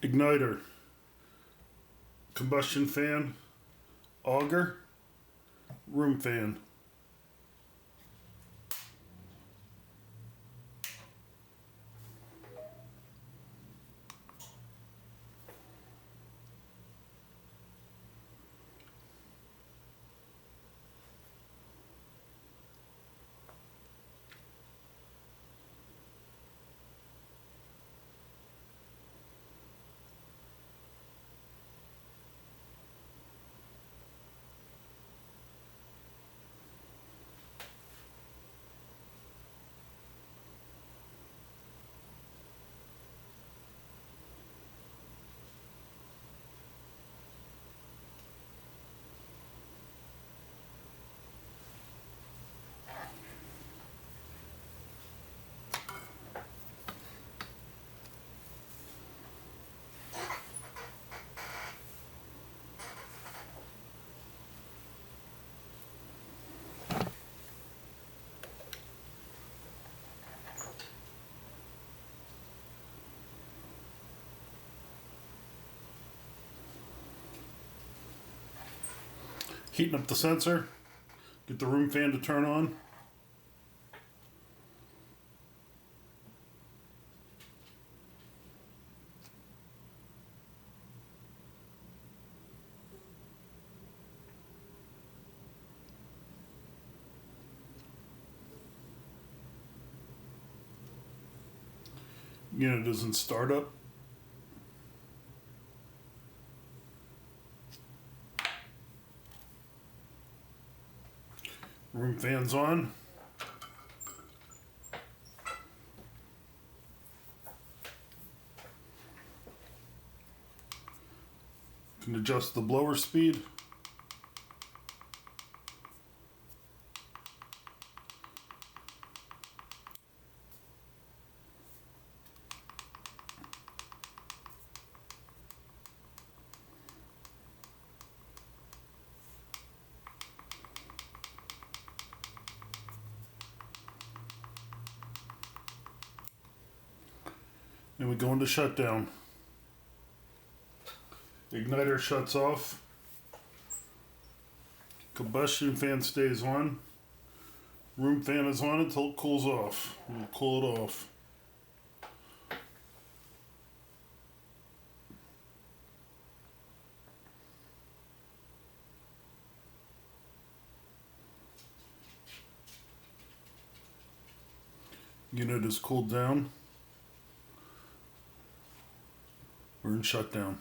igniter, combustion fan, auger, room fan. Heating up the sensor, get the room fan to turn on. Unit is in startup. Room fan's on. Can adjust the blower speed. And we go into shutdown. Igniter shuts off. Combustion fan stays on. Room fan is on until it cools off. We'll cool it off. Unit is cooled down. We're in shutdown.